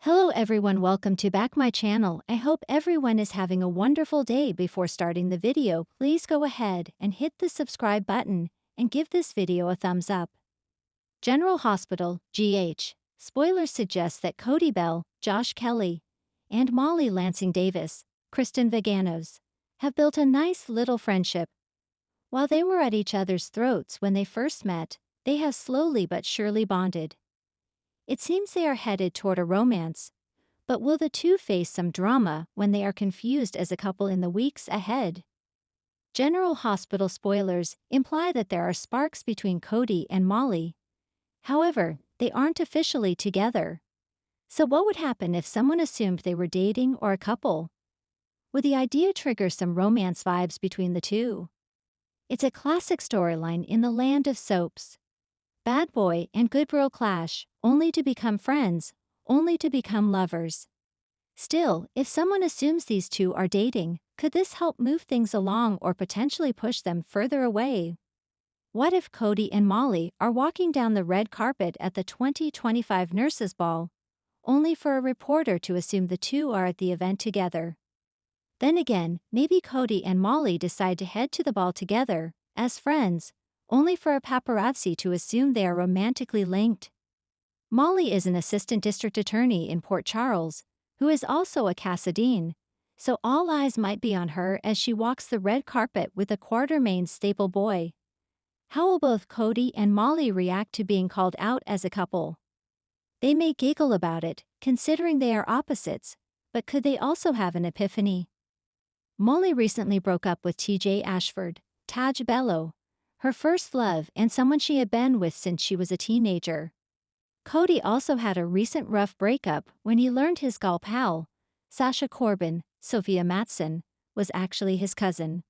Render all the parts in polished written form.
Hello everyone, welcome to back my channel. I hope everyone is having a wonderful day. Before starting the video, please go ahead and hit the subscribe button and give this video a thumbs up. General Hospital, GH. Spoilers suggest that Cody Bell, Josh Kelly, and Molly Lansing Davis, Kristen Vaganos, have built a nice little friendship. While they were at each other's throats when they first met, they have slowly but surely bonded. It seems they are headed toward a romance, but will the two face some drama when they are confused as a couple in the weeks ahead? General Hospital spoilers imply that there are sparks between Cody and Molly. However, they aren't officially together. So what would happen if someone assumed they were dating or a couple? Would the idea trigger some romance vibes between the two? It's a classic storyline in the land of soaps. Bad boy and good girl clash, only to become friends, only to become lovers. Still, if someone assumes these two are dating, could this help move things along or potentially push them further away? What if Cody and Molly are walking down the red carpet at the 2025 Nurses Ball, only for a reporter to assume the two are at the event together? Then again, maybe Cody and Molly decide to head to the ball together, as friends, only for a paparazzi to assume they are romantically linked. Molly is an assistant district attorney in Port Charles, who is also a Casadine, so all eyes might be on her as she walks the red carpet with a Quartermain staple boy. How will both Cody and Molly react to being called out as a couple? They may giggle about it, considering they are opposites, but could they also have an epiphany? Molly recently broke up with TJ Ashford, Taj Bello, her first love and someone she had been with since she was a teenager. Cody also had a recent rough breakup when he learned his gal pal, Sasha Corbin, Sophia Matson, was actually his cousin.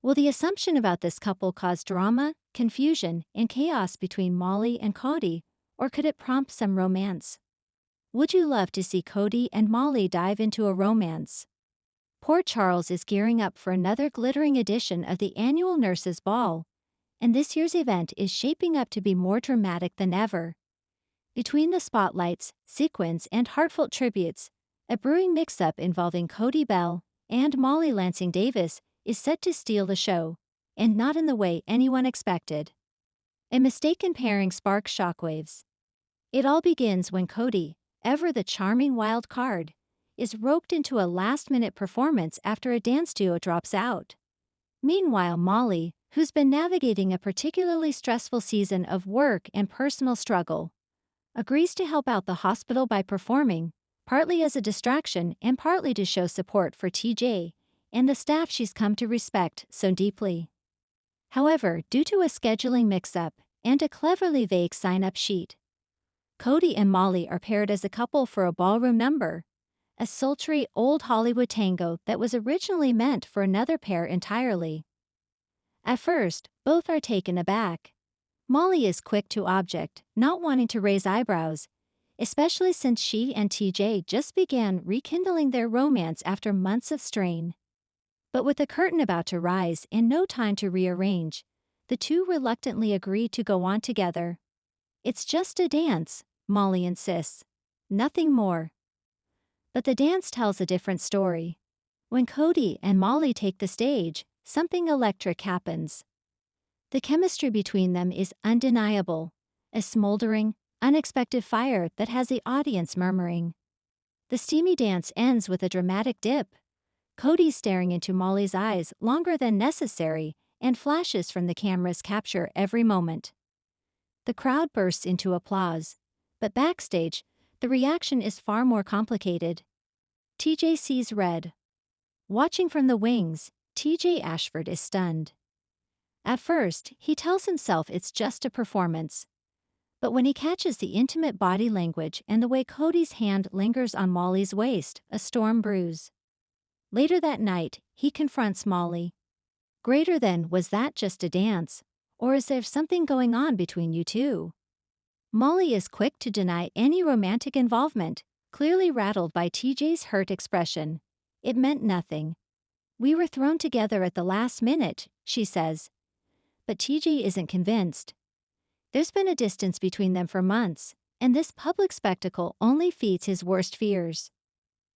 Will the assumption about this couple cause drama, confusion, and chaos between Molly and Cody, or could it prompt some romance? Would you love to see Cody and Molly dive into a romance? Port Charles is gearing up for another glittering edition of the annual Nurses Ball, and this year's event is shaping up to be more dramatic than ever. Between the spotlights, sequins, and heartfelt tributes, a brewing mix-up involving Cody Bell and Molly Lansing Davis is set to steal the show, and not in the way anyone expected. A mistaken pairing sparks shockwaves. It all begins when Cody, ever the charming wild card, is roped into a last-minute performance after a dance duo drops out. Meanwhile, Molly, who's been navigating a particularly stressful season of work and personal struggle, agrees to help out the hospital by performing, partly as a distraction and partly to show support for TJ and the staff she's come to respect so deeply. However, due to a scheduling mix-up and a cleverly vague sign-up sheet, Cody and Molly are paired as a couple for a ballroom number, a sultry old Hollywood tango that was originally meant for another pair entirely. At first, both are taken aback. Molly is quick to object, not wanting to raise eyebrows, especially since she and TJ just began rekindling their romance after months of strain. But with the curtain about to rise and no time to rearrange, the two reluctantly agree to go on together. It's just a dance, Molly insists. Nothing more. But the dance tells a different story. When Cody and Molly take the stage, something electric happens. The chemistry between them is undeniable, a smoldering, unexpected fire that has the audience murmuring. The steamy dance ends with a dramatic dip, Cody staring into Molly's eyes longer than necessary, and flashes from the cameras capture every moment. The crowd bursts into applause, but backstage, the reaction is far more complicated. TJ sees red. Watching from the wings, TJ Ashford is stunned. At first, he tells himself it's just a performance. But when he catches the intimate body language and the way Cody's hand lingers on Molly's waist, a storm brews. Later that night, he confronts Molly. Greater than, was that just a dance? Or is there something going on between you two? Molly is quick to deny any romantic involvement, clearly rattled by TJ's hurt expression. It meant nothing. We were thrown together at the last minute, she says. But TJ isn't convinced. There's been a distance between them for months, and this public spectacle only feeds his worst fears.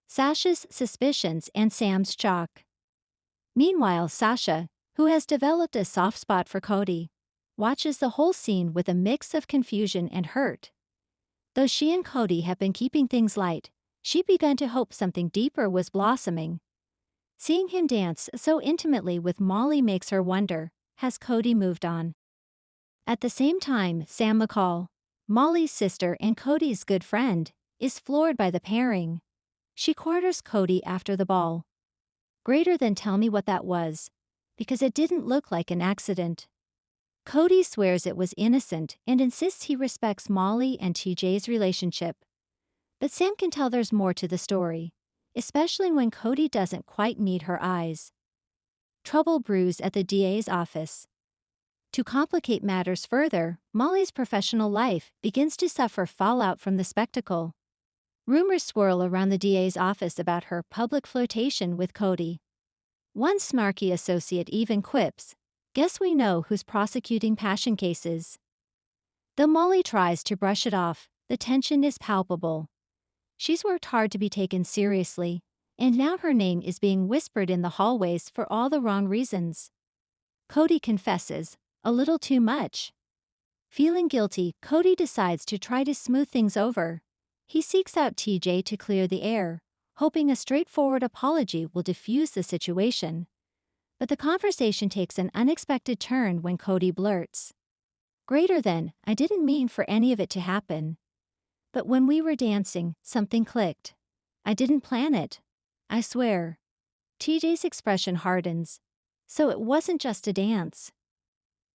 Sasha's suspicions and Sam's shock. Meanwhile, Sasha, who has developed a soft spot for Cody, watches the whole scene with a mix of confusion and hurt. Though she and Cody have been keeping things light, she began to hope something deeper was blossoming. Seeing him dance so intimately with Molly makes her wonder, has Cody moved on? At the same time, Sam McCall, Molly's sister and Cody's good friend, is floored by the pairing. She corners Cody after the ball. Greater than tell me what that was, because it didn't look like an accident. Cody swears it was innocent and insists he respects Molly and TJ's relationship. But Sam can tell there's more to the story, especially when Cody doesn't quite meet her eyes. Trouble brews at the DA's office. To complicate matters further, Molly's professional life begins to suffer fallout from the spectacle. Rumors swirl around the DA's office about her public flirtation with Cody. One snarky associate even quips, "Guess we know who's prosecuting passion cases." Though Molly tries to brush it off, the tension is palpable. She's worked hard to be taken seriously, and now her name is being whispered in the hallways for all the wrong reasons. Cody confesses, a little too much. Feeling guilty, Cody decides to try to smooth things over. He seeks out TJ to clear the air, hoping a straightforward apology will diffuse the situation. But the conversation takes an unexpected turn when Cody blurts, "Greater than, I didn't mean for any of it to happen. But when we were dancing, something clicked. I didn't plan it. I swear." TJ's expression hardens. So it wasn't just a dance.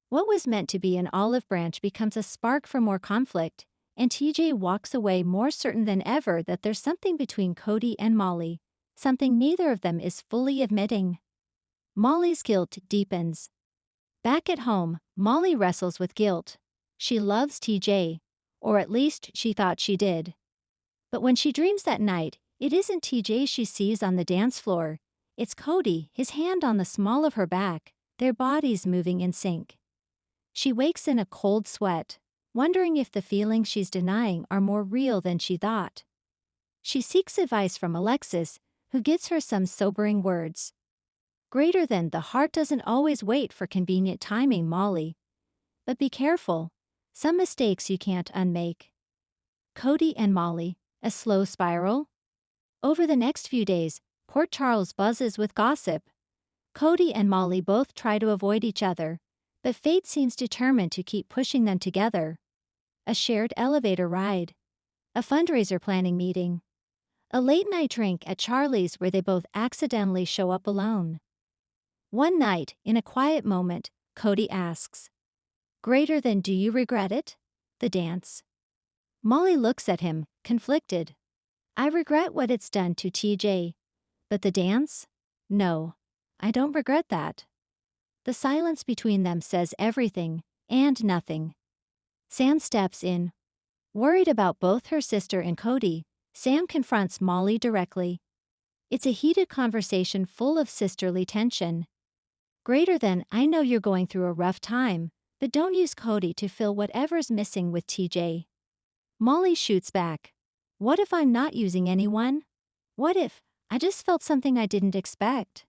What was meant to be an olive branch becomes a spark for more conflict, and TJ walks away more certain than ever that there's something between Cody and Molly, something neither of them is fully admitting. Molly's guilt deepens. Back at home, Molly wrestles with guilt. She loves TJ, or at least she thought she did. But when she dreams that night, it isn't TJ she sees on the dance floor. It's Cody, his hand on the small of her back, their bodies moving in sync. She wakes in a cold sweat, wondering if the feelings she's denying are more real than she thought. She seeks advice from Alexis, who gives her some sobering words. "Greater than, the heart doesn't always wait for convenient timing, Molly. But be careful. Some mistakes you can't unmake." Cody and Molly, a slow spiral? Over the next few days, Port Charles buzzes with gossip. Cody and Molly both try to avoid each other, but fate seems determined to keep pushing them together. A shared elevator ride. A fundraiser planning meeting. A late-night drink at Charlie's where they both accidentally show up alone. One night, in a quiet moment, Cody asks, "Greater than, do you regret it?" The dance. Molly looks at him, conflicted. "I regret what it's done to TJ. But the dance? No, I don't regret that." The silence between them says everything, and nothing. Sam steps in. Worried about both her sister and Cody, Sam confronts Molly directly. It's a heated conversation full of sisterly tension. "Greater than, I know you're going through a rough time, but don't use Cody to fill whatever's missing with TJ." Molly shoots back. "What if I'm not using anyone? What if I just felt something I didn't expect?"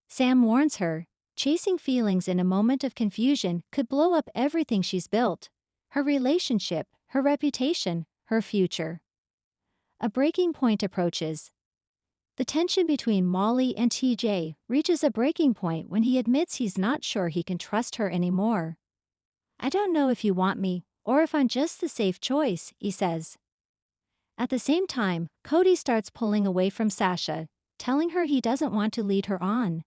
Sam warns her, chasing feelings in a moment of confusion could blow up everything she's built: her relationship, her reputation, her future. A breaking point approaches. The tension between Molly and TJ reaches a breaking point when he admits he's not sure he can trust her anymore. "I don't know if you want me, or if I'm just the safe choice," he says. At the same time, Cody starts pulling away from Sasha, telling her he doesn't want to lead her on.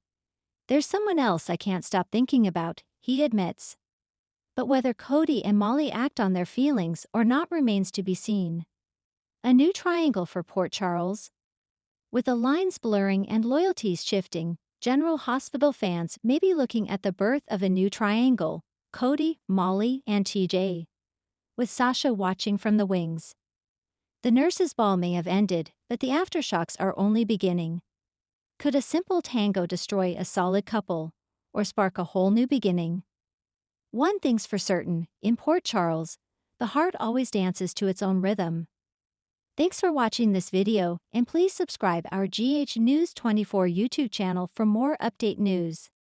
"There's someone else I can't stop thinking about," he admits. But whether Cody and Molly act on their feelings or not remains to be seen. A new triangle for Port Charles. With the lines blurring and loyalties shifting, General Hospital fans may be looking at the birth of a new triangle: Cody, Molly, and TJ. With Sasha watching from the wings. The nurses' ball may have ended, but the aftershocks are only beginning. Could a simple tango destroy a solid couple, or spark a whole new beginning? One thing's for certain: in Port Charles, The heart always dances to its own rhythm. Thanks for watching this video, and please subscribe our GH News 24 YouTube channel for more update news.